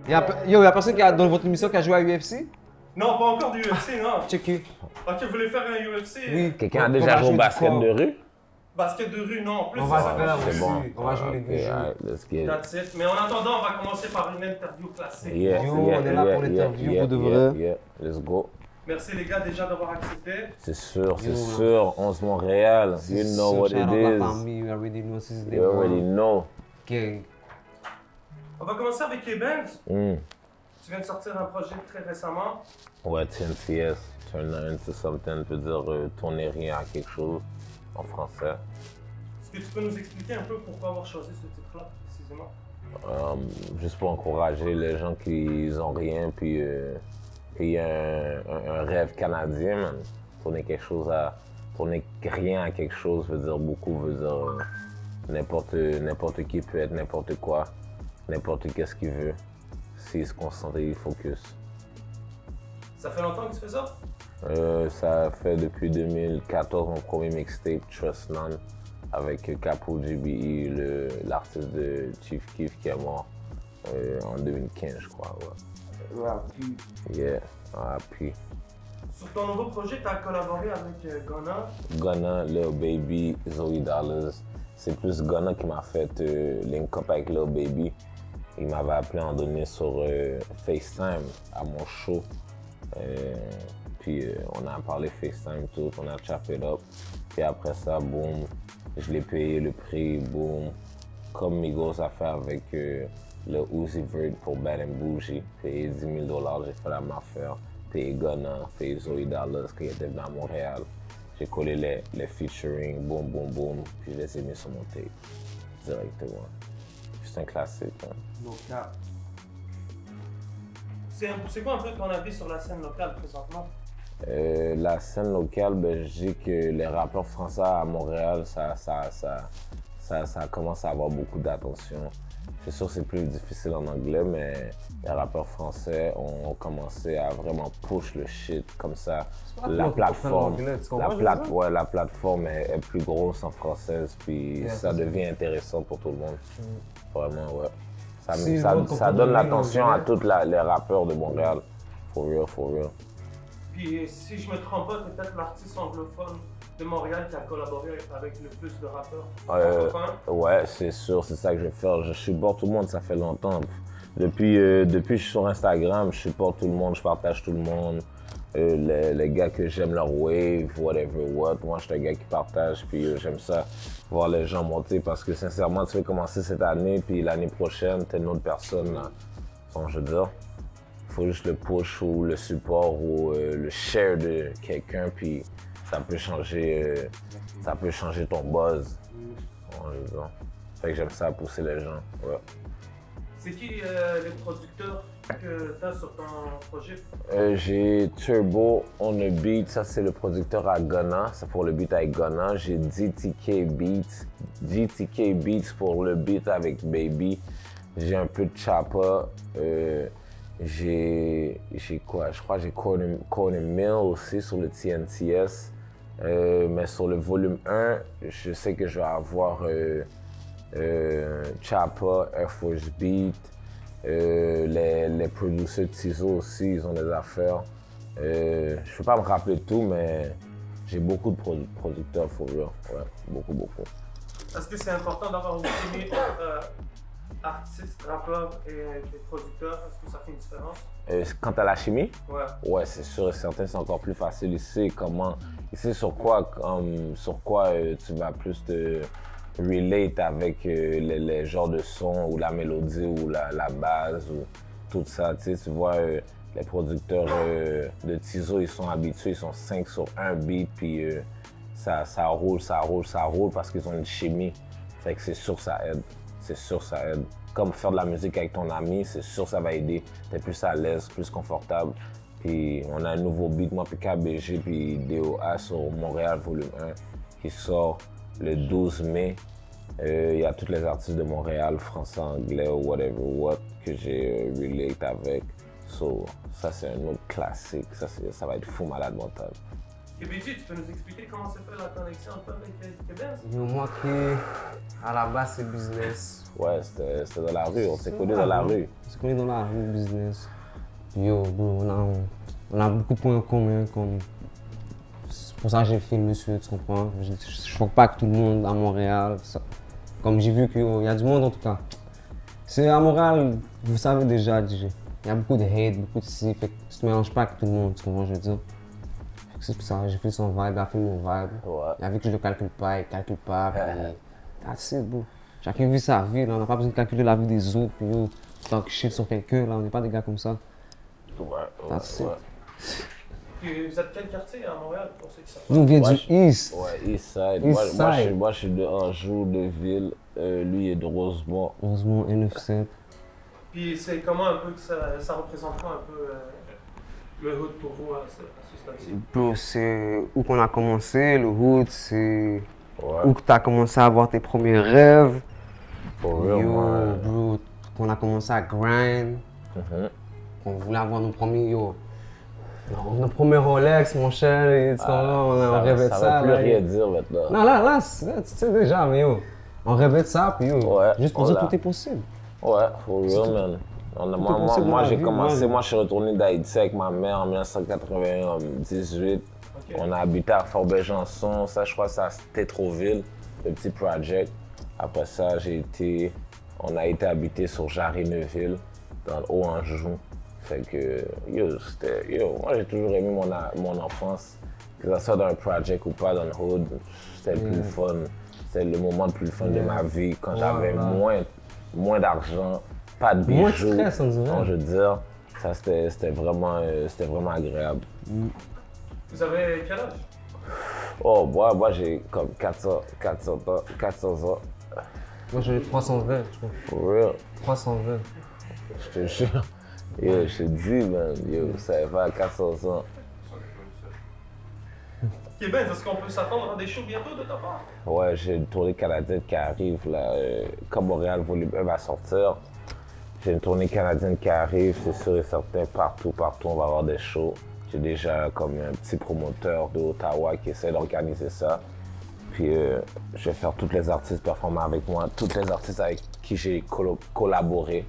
Yo, y'a personne qui a, dans votre émission qui a joué à UFC? Non, pas encore du UFC, non. Checké. Ok, vous voulez faire un UFC? Oui. Quelqu'un a On déjà va joué jouer au du basket corps. de rue? Basket de rue, non. En plus, On c'est va ça le que faire je C'est aussi. bon. On va jouer les deux Ok, jeux. alright, let's get it. That's it. Mais en attendant, on va commencer par une interview classique. Yeah, Yo, yeah, on est là yeah, pour l'interview, yeah, pour de yeah, vrai. yeah. Let's go. Merci les gars déjà d'avoir accepté. C'est sûr, c'est Yo, sûr. 11 Montréal. You know what it Shout out la is. famille, you already know since day You already one. know. Okay. On va commencer avec les Benz. Mm. Tu viens de sortir un projet très récemment. Ouais, TNTS, turn into something, veut dire tourner rien à quelque chose en français. Est-ce que tu peux nous expliquer un peu pourquoi avoir choisi ce titre-là précisément? Juste pour encourager les gens qui n'ont rien, puis il y a un rêve canadien, man. Tourner rien à quelque chose veut dire beaucoup, veut dire n'importe qui peut être n'importe quoi, n'importe qu'est-ce qu'il veut, s'il se concentre et il focus. Ça fait longtemps que tu fais ça? Ça fait depuis 2014 mon premier mixtape, Trust None, avec Capo GBE, l'artiste de Chief Keef qui est mort en 2015, je crois. Ouais. Yeah, puis Sur ton nouveau projet, tu as collaboré avec Ghana. Ghana, Lil Baby, Zoe Dollars. C'est plus Ghana qui m'a fait link up avec Lil Baby. Il m'avait appelé en donné sur FaceTime à mon show. Puis on a parlé FaceTime tout, on a chop it up. Puis après ça, boum, je l'ai payé le prix, boum. Comme Migos a fait avec le Uzi Vert pour Bad and Bougie. Payé 10 000 $, j'ai fait la même affaire. Payé Ghana, payé Zoe Dollars qui était venu à Montréal. J'ai collé les featuring, boum, boum, boum. Puis je les ai mis sur mon tape directement. C'est un classique. Hein. Local. C'est quoi un peu ton avis sur la scène locale présentement? La scène locale, ben, je dis que les rappeurs français à Montréal, ça commence à avoir beaucoup d'attention. C'est sûr que c'est plus difficile en anglais, mais les rappeurs français ont commencé à vraiment push le shit comme ça. La plateforme, la plateforme est plus grosse en française, puis ça devient intéressant pour tout le monde. Vraiment, ouais. Ça donne l'attention à tous les rappeurs de Montréal. For real, for real. Puis si je me trompe pas, t'es peut-être l'artiste anglophone de Montréal qui a collaboré avec le plus de rappeurs francophones. Ouais, c'est sûr, c'est ça que je vais faire. Je supporte tout le monde, ça fait longtemps. Depuis que je suis sur Instagram, je supporte tout le monde, je partage tout le monde. Les gars que j'aime leur wave, whatever what. Moi, je suis un gars qui partage, puis j'aime ça, voir les gens monter parce que sincèrement, tu veux commencer cette année, puis l'année prochaine, t'es une autre personne. Là. Enfin, je veux dire, il faut juste le push ou le support ou le share de quelqu'un, puis ça peut changer ton buzz. Enfin, je veux dire. Fait que j'aime ça, pousser les gens. Ouais. C'est qui les producteurs que tu as sur ton projet? J'ai Turbo on the beat, ça c'est le producteur à Ghana, c'est pour le beat avec Ghana. J'ai GTK Beats pour le beat avec Baby. J'ai un peu de Chapa. J'ai quoi? Je crois que j'ai Corner Mill aussi sur le TNTS. Mais sur le volume 1, je sais que je vais avoir Chapa, Air Force Beat. Les producers Tizo aussi, ils ont des affaires. Je ne peux pas me rappeler de tout, mais j'ai beaucoup de producteurs, for real. Ouais, beaucoup. Est-ce que c'est important d'avoir une chimie entre artistes, rappeurs et producteurs? Est-ce que ça fait une différence? Quant à la chimie? Ouais. Ouais, c'est sûr et certain, c'est encore plus facile. Il sait sur quoi tu vas plus te relate avec les genres de sons ou la mélodie ou la base ou tout ça. Tu vois, les producteurs de Tizo, ils sont habitués, ils sont 5 sur un beat, puis ça roule parce qu'ils ont une chimie. Fait que c'est sûr que ça aide. C'est sûr que ça aide. Comme faire de la musique avec ton ami, c'est sûr que ça va aider. T'es plus à l'aise, plus confortable. Puis on a un nouveau beat, moi puis KBG, puis DOA sur Montréal volume 1 qui sort le 12 mai. Il y a tous les artistes de Montréal, français, anglais, whatever what, que j'ai relate avec. So, ça c'est un autre classique, ça va être fou malade mental. KBG, tu peux nous expliquer comment s'est fait la connexion entre toi et Benz? Yo, moi qui, à la base, c'est business. Ouais, c'était dans la rue, on s'est connus dans la rue. On s'est connus dans la rue, business. Yo, bro, on a beaucoup de points en commun, comme... C'est pour ça que j'ai fait le monsieur, tu comprends? Je ne choque pas avec tout le monde à Montréal. Comme j'ai vu qu'il y a du monde en tout cas. C'est à Montréal, vous savez déjà, DJ. Il y a beaucoup de hate, beaucoup de ci, fait que tu te mélanges pas avec tout le monde, tu comprends ce que je veux dire? Fait que c'est pour ça, j'ai fait son vibe, il a fait mon vibe. Ouais. Il a vu que je le calcule pas, il calcule pas, puis... That's it, bro. Chacun vit sa vie, là, on n'a pas besoin de calculer la vie des autres, puis yo, talk shit sur quelqu'un, là, on n'est pas des gars comme ça. That's it. Puis vous êtes quel quartier à Montréal pour ceux qui savent? Nous, on vient Ouais, du East. Ouais, East Side. East Side. Moi, je suis de Anjou, de Ville. Lui, il est de Rosemont. Heureusement, N97. Puis c'est comment un peu que ça représente quoi un peu le hood pour vous à ce stade-ci? Bro, c'est où qu'on a commencé, le hood, c'est Ouais. où que t'as commencé à avoir tes premiers rêves. For real, Yo, moi. bro, qu'on a commencé à grind, Mhm. qu'on voulait avoir nos premiers, nos premiers Rolex, mon cher, et tu comprends, on rêvait de ça. Ça veut plus là, rien dire maintenant. Non, là, tu sais déjà, mais yo, on rêvait de ça, puis yo, Ouais, juste pour on dire l'a. tout est possible. Ouais, for real, man. Moi, j'ai commencé, moi, je suis retourné d'Haïti avec ma mère en 1998. Ok. On a habité à Fort-Besançon, ça, je crois que c'est à Tétroville, le petit project. Après ça, on a été habité sur Jarry-Neuville, dans le Haut-Anjou. Fait que, moi, j'ai toujours aimé mon enfance. Que ça soit dans un project ou pas, dans le hood, c'était le plus fun. C'était le moment le plus fun de ma vie, quand j'avais moins d'argent, pas de bijoux. Moins de stress, on dirait. Donc, je veux dire, ça, c'était vraiment agréable. Vous avez quel âge? Oh, moi j'ai comme 400 ans. Moi, j'ai 320, je crois. For real, 320. je te jure. Yo, je te dis, man, yo, ça va à 400 ans. Ok, Ben, est-ce qu'on peut s'attendre à des shows bientôt de ta part? Ouais, j'ai une tournée canadienne qui arrive, là. Comme Montréal Volume 1 va sortir, j'ai une tournée canadienne qui arrive, c'est sûr et certain, partout, on va avoir des shows. J'ai déjà comme un petit promoteur de Ottawa qui essaie d'organiser ça. Puis je vais faire tous les artistes performer avec moi, tous les artistes avec qui j'ai collaboré.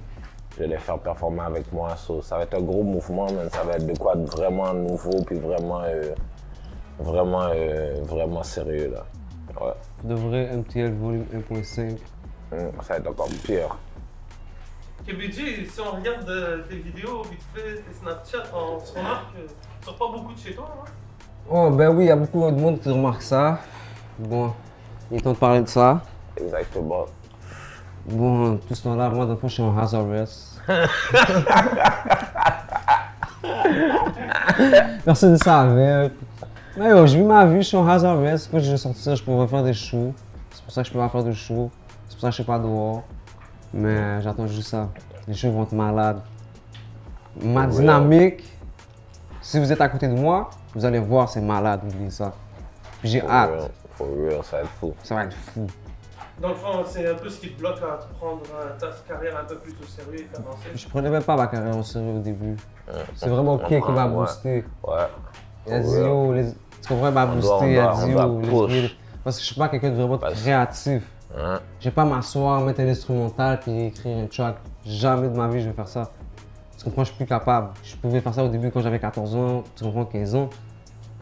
Je vais les faire performer avec moi. So, ça va être un gros mouvement, mais ça va être de quoi de vraiment nouveau, puis vraiment sérieux, là. Ouais. De vrai, MTL volume 1.5. Ça va être encore pire. KBG, si on regarde tes vidéos, vite fait, tes Snapchat, on se remarque que tu sors pas beaucoup de chez toi, hein? Oh, ben oui, il y a beaucoup de monde qui remarque ça. Bon, il est temps de parler de ça. Exactement. Bon, tout ce temps-là, moi, dans le fond, je suis en house arrest. Personne ne savait. Mais yo, je vis ma vie, je suis en house arrest. Quand je vais sortir, je pourrais faire des shows. C'est pour ça que je peux pas faire de shows. C'est pour ça que je suis pas dehors. Mais j'attends juste ça. Les shows vont être malades. Ma dynamique, si vous êtes à côté de moi, vous allez voir, c'est malade, oubliez ça. Puis j'ai hâte. For real, ça va être fou. Ça va être fou. Dans le fond, c'est un peu ce qui te bloque à prendre ta carrière un peu plus au sérieux et t'avancer. Je prenais même pas ma carrière au sérieux au début. C'est vraiment K qui m'a boosté. Ouais. Il a dit yo, tu comprends, il m'a boosté, il a dit yo, push. parce que je suis pas quelqu'un de vraiment créatif. Hein? Je vais pas m'asseoir, mettre un instrumental puis écrire un track. Jamais de ma vie je vais faire ça. Tu comprends, je suis plus capable. Je pouvais faire ça au début quand j'avais 14 ans, tu comprends, 15 ans.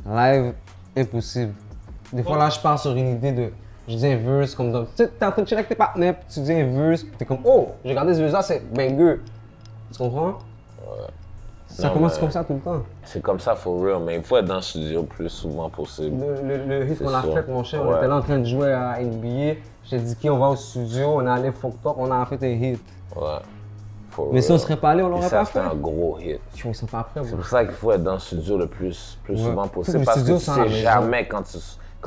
Live, impossible. Des fois là, je pars sur une idée de. Je dis un verse comme ça. Tu sais, t'es en train de chiller avec tes partenaires, puis tu dis un verse, puis t'es comme oh, j'ai regardé ce verse-là, c'est banger. Tu comprends? Ouais. Ça Non, commence mais- comme ça tout le temps. C'est comme ça, for real, mais il faut être dans le studio le plus souvent possible. Le hit C'est qu'on a ça. fait, mon cher, on Ouais. était là en train de jouer à NBA. J'ai dit qu'on va au studio, on est allé fuck talk, on a fait un hit. Ouais. For Mais si on real. serait pas allé, on Et l'aurait ça, pas c'était fait. un gros hit. Ils sont pas prêts, C'est bro. pour ça qu'il faut être dans le studio le plus souvent Ouais. possible. Le Parce que studio, tu c'est à la sais maison. jamais quand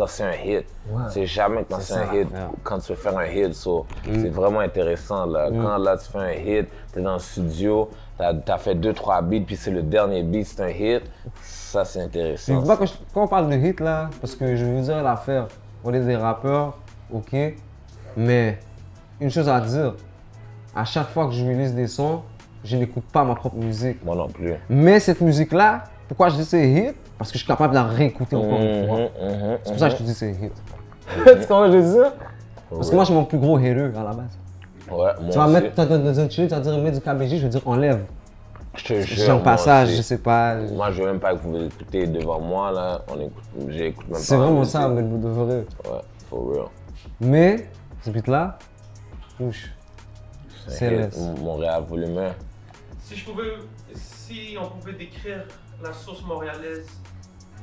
c'est un hit. Ouais. Tu sais jamais quand C'est c'est un ça, hit, ouais. quand tu veux faire un hit. So, c'est vraiment intéressant. Là. Quand là, tu fais un hit, tu es dans le studio, tu as fait 2-3 beats, puis c'est le dernier beat, c'est un hit. Ça, c'est Mais intéressant. vois, quand on parle de hit là, parce que je vais vous dire l'affaire, on est des rappeurs, ok, mais une chose à dire, à chaque fois que je release des sons, je n'écoute pas ma propre musique. Moi non plus. Mais cette musique là, pourquoi je dis c'est hit, parce que je suis capable de la réécouter encore une fois. C'est pour ça que je te dis c'est un hit. Tu comprends ce que je veux dire? Parce que moi, je suis mon plus gros hater à la base. Ouais, moi Tu vas aussi. mettre dans un chili, tu vas dire mets du KBG, je vais dire enlève. Je te jure, J'ai un moi passage, aussi. je sais pas. Moi, je veux même pas que vous l'écoutez devant moi, là. J'écoute même pas. C'est la vraiment musique. ça, mais de vrai. Ouais, for real. Mais, ce beat-là, ouch, c'est laisse. Montréal volume 1. Si on pouvait décrire la sauce montréalaise,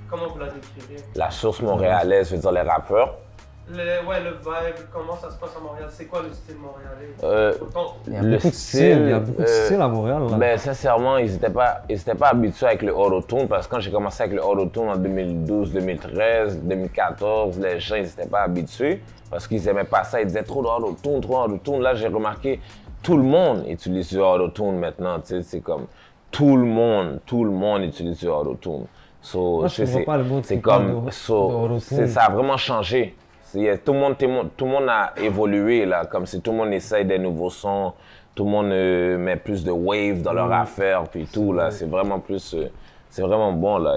comment vous la décririez? La source montréalaise, je veux dire les rappeurs. Ouais, le vibe, comment ça se passe à Montréal? C'est quoi le style montréalais? Il y a Le beaucoup de style, il y a beaucoup de style à Montréal. Là. Ben, sincèrement, ils n'étaient pas habitués avec le auto-tune parce que quand j'ai commencé avec le auto-tune en 2012, 2013, 2014, les gens, ils n'étaient pas habitués parce qu'ils n'aimaient pas ça. Ils disaient trop d'auto-tune, trop d'auto-tune. Là, j'ai remarqué, tout le monde utilise du auto-tune maintenant. Tu sais, c'est comme tout le monde utilise du auto-tune. So, Moi, je comprends pas le mot c'est qui comme, parle ça a vraiment changé. Tout le monde a évolué, là, comme si tout le monde essaye des nouveaux sons, tout le monde met plus de wave dans leur affaire, puis tout, là, c'est vraiment plus, c'est vraiment bon, là,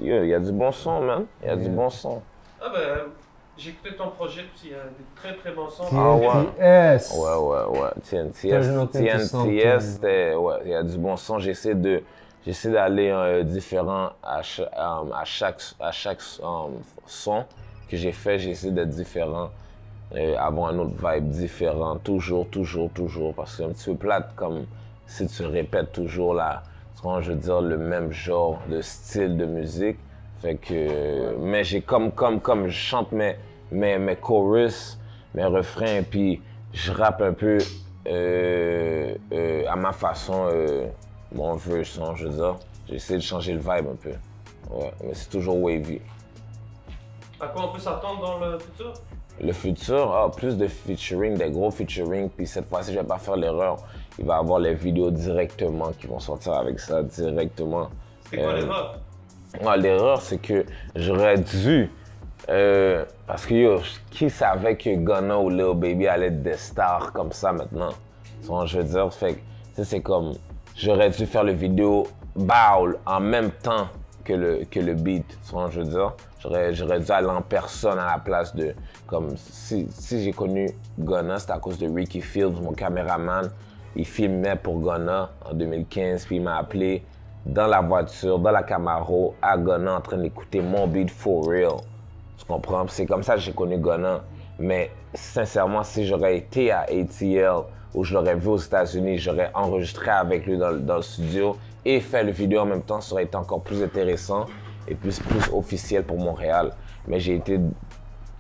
il y a du bon son, man, il y a du bon son. Ah ben, j'ai écouté ton projet, puis il y a des très très bons sons. Ah ouais. TNTS. Ouais, TNTS, c'était, ouais, il y a du bon son, j'essaie d'aller différent à chaque son que j'ai fait, j'essaie d'être différent, avoir un autre vibe différent, toujours, parce que c'est un petit peu plate comme si tu répètes toujours je veux dire, le même genre de style de musique. Fait que, mais j'ai comme je chante mes chorus, mes refrains, puis je rappe un peu à ma façon, mon verse, je veux dire. J'essaie de changer le vibe un peu. Ouais, mais c'est toujours wavy. À quoi on peut s'attendre dans le futur? Le futur, plus de featuring, des gros featuring, puis cette fois-ci, je vais pas faire l'erreur. Il va y avoir les vidéos directement qui vont sortir avec ça, directement. C'est quoi l'erreur? L'erreur, c'est que j'aurais dû, parce que qui savait que Gunna ou Lil Baby allaient être des stars comme ça maintenant? Je veux dire, fait que, c'est comme, j'aurais dû faire le vidéo bawl en même temps que le beat, je veux dire. J'aurais dû aller en personne à la place de... Comme si j'ai connu Gunna, c'était à cause de Ricky Fields, mon caméraman. Il filmait pour Gunna en 2015, puis il m'a appelé dans la voiture, dans la Camaro, à Gunna, en train d'écouter mon beat for real. Tu comprends? C'est comme ça que j'ai connu Gunna. Mais sincèrement, si j'aurais été à ATL ou je l'aurais vu aux États-Unis, j'aurais enregistré avec lui dans le studio et fait le vidéo en même temps, ça aurait été encore plus intéressant et plus officiel pour Montréal. Mais j'ai été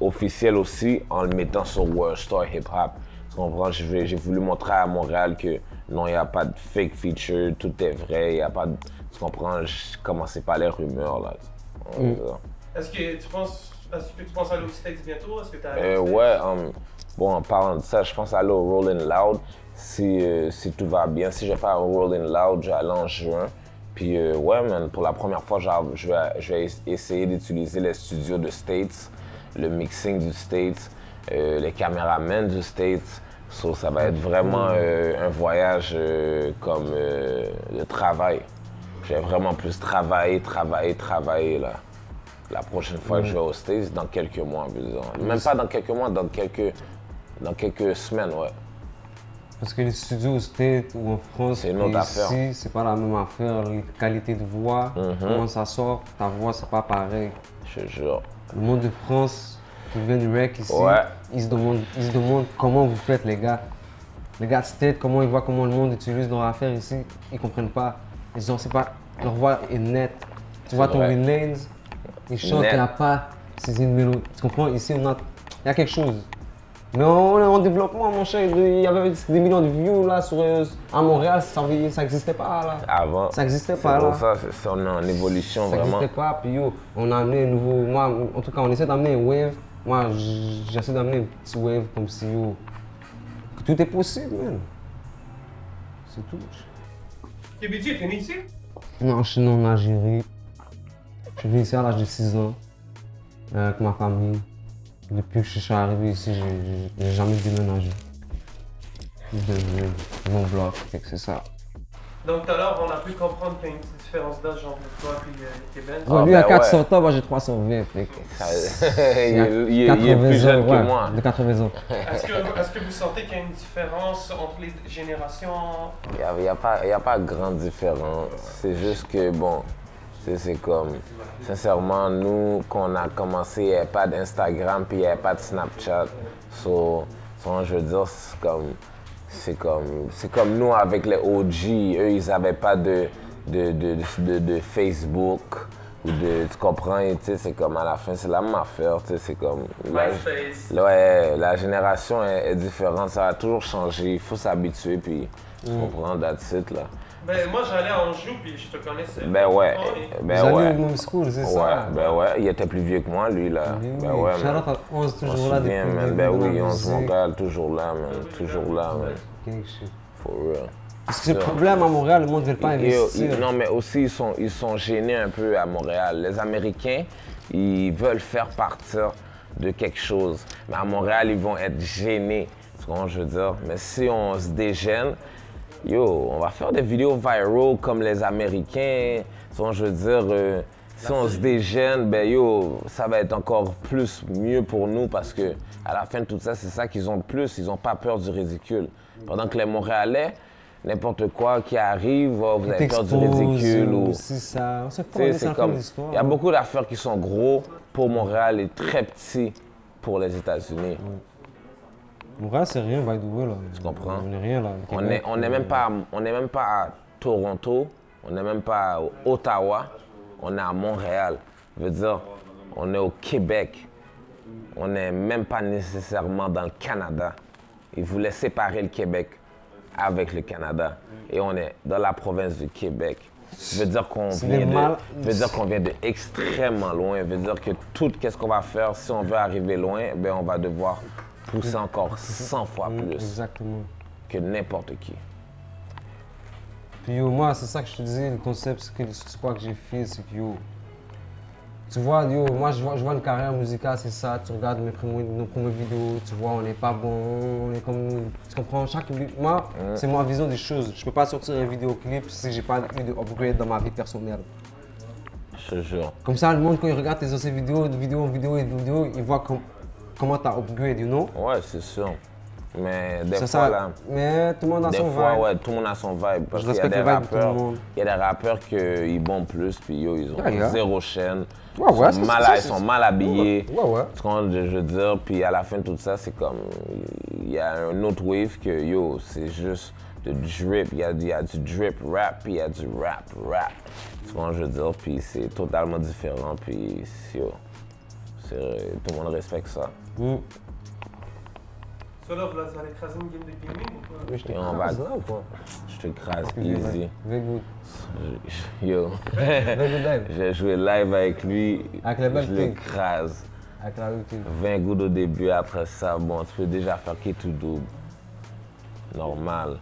officiel aussi en le mettant sur World Star Hip Hop. Tu comprends? J'ai voulu montrer à Montréal que non, il n'y a pas de fake feature, tout est vrai, il n'y a pas de... Tu comprends? Je commençais pas les rumeurs, là. Est-ce que tu penses aller aux States bientôt? Est-ce que tu as ouais, bon, en parlant de ça, je pense aller au Rolling Loud si tout va bien. Si je vais faire un Rolling Loud, je vais aller en juin. Puis ouais, man, pour la première fois, je vais essayer d'utiliser les studios de States, le mixing du States, les caméramans du States. So, ça va être vraiment un voyage comme de travail. Je vais vraiment plus travailler là. La prochaine fois que je vais aux States, dans quelques mois, disons. Même pas dans quelques mois, dans quelques semaines, ouais. Parce que les studios aux States ou en France, c'est une autre affaire. Ici, c'est pas la même affaire. Les qualités de voix, comment ça sort, ta voix, c'est pas pareil. Je te jure. Le monde de France, qui vient du rec ici, ouais. ils se demandent comment vous faites, les gars. Les gars de States, comment ils voient comment le monde utilise leur affaire ici, ils comprennent pas. Ils ont, c'est pas, leur voix est nette. Tu vois ton Will Lanes, il chante, il n'y a pas, c'est une mélodie. Tu comprends? Ici, il y a quelque chose. Mais on est en développement, mon cher. Il y avait des millions de views là, à Montréal, ça n'existait pas là. Avant. Ça n'existait pas là. Ça, on est en évolution ça vraiment. Ça n'existait pas, puis on a amené un nouveau. Moi, en tout cas, on essaie d'amener un wave. Moi, j'essaie d'amener un petit wave comme si que tout est possible, man. C'est tout. KBG, t'es né ici? Non, je suis né en Algérie. Je suis venu ici à l'âge de 6 ans, avec ma famille. Depuis que je suis arrivé ici, j'ai jamais déménagé. De mon bloc, c'est ça. Donc tout à l'heure, on a pu comprendre qu'il y a une petite différence d'âge entre toi et Ben. Ouais, Ah, lui a ben 400 ans, moi j'ai 320. Fait que il est plus jeune que moi. De 80 ans. Est-ce que vous sentez qu'il y a une différence entre les générations? Il y a pas grande différence. C'est juste que, bon, c'est comme, sincèrement, nous, quand on a commencé, il n'y avait pas d'Instagram, puis il n'y avait pas de Snapchat. Je veux dire, c'est comme nous avec les OG, eux, ils n'avaient pas de Facebook. Tu comprends, tu sais, c'est comme à la fin, c'est la même affaire, tu sais, c'est comme... La génération est différente, ça va toujours changer, il faut s'habituer, puis tu comprends, that's it, là. Ben, moi, j'allais à Anjou, puis je te connaissais. Ben ouais, ben Vous ouais. allez au même school, c'est ça? Ouais, ben ouais, il était plus vieux que moi, lui, là. Ben ouais, man. Charlotte à 11, On toujours se là souvient, depuis man. le Ben début de oui, la 11 musique. Montréal, toujours là, man. Toujours là, man. Quelque chose. For real. Parce que c'est le problème à Montréal, le monde ne veut pas investir. Non, mais aussi, ils sont gênés un peu à Montréal. Les Américains, ils veulent faire partir de quelque chose. Mais à Montréal, ils vont être gênés. C'est ce que je veux dire. Mais si on se dégêne, on va faire des vidéos virales comme les Américains. Ce que je veux dire, si on se dégêne, ben ça va être encore plus mieux pour nous parce que à la fin de tout ça, c'est ça qu'ils ont de plus. Ils n'ont pas peur du ridicule. Pendant que les Montréalais, n'importe quoi qui arrive, vous avez peur du ridicule. C'est ça. C'est comme, il y a beaucoup d'affaires qui sont gros pour Montréal et très petits pour les États-Unis. Montréal, c'est rien, by the way, là. Tu comprends? On n'est rien, là. On n'est même pas à Toronto, on n'est même pas à Ottawa, on est à Montréal. Je veux dire, on est au Québec. On n'est même pas nécessairement dans le Canada. Ils voulaient séparer le Québec avec le Canada. Et on est dans la province du Québec. Je veux dire qu'on vient de extrêmement loin. Je veux dire que tout ce qu'on va faire, si on veut arriver loin, ben on va devoir pousser encore 100 fois plus Exactement. que n'importe qui. Puis moi, c'est ça que je te disais, le concept, c'est que c'est quoi que j'ai fait, c'est que tu vois, moi je vois une carrière musicale, c'est ça, tu regardes nos premières vidéos, tu vois, on n'est pas bon, on est comme nous, tu comprends, moi, c'est ma vision des choses. Je peux pas sortir un vidéoclip si j'ai pas eu de upgrade dans ma vie personnelle. Je te jure. Comme ça, le monde, quand il regarde tes anciennes vidéos, il voit comment tu as upgrade, you know? Ouais, c'est sûr. Mais des fois, ça. là... Mais tout le monde a son fois, vibe. ouais, tout le monde a son vibe. Parce Je qu'il y a respecte des le vibe de tout le rappeurs, monde. il y a des rappeurs qui bombent plus, puis ils ont zéro chaîne. Ouais, Ils sont mal habillés. Ouais. Tu comprends, je veux dire, puis à la fin de tout ça, c'est comme... Il y a un autre wave que, c'est juste de drip. Il y a du drip rap, puis il y a du rap. Tu comprends, je veux dire, puis c'est totalement différent, puis tout le monde respecte ça. So là, vous allez écraser une game de gaming ou quoi? Mais je te On crase va- là ou quoi? Je te crase easy. Very good. Yo, Very good live. j'ai joué live avec lui, Avec la belle je le fille. crase. Avec la routine. 20 gouttes au début, après ça, bon, tu peux déjà faire qui tout double. Normal.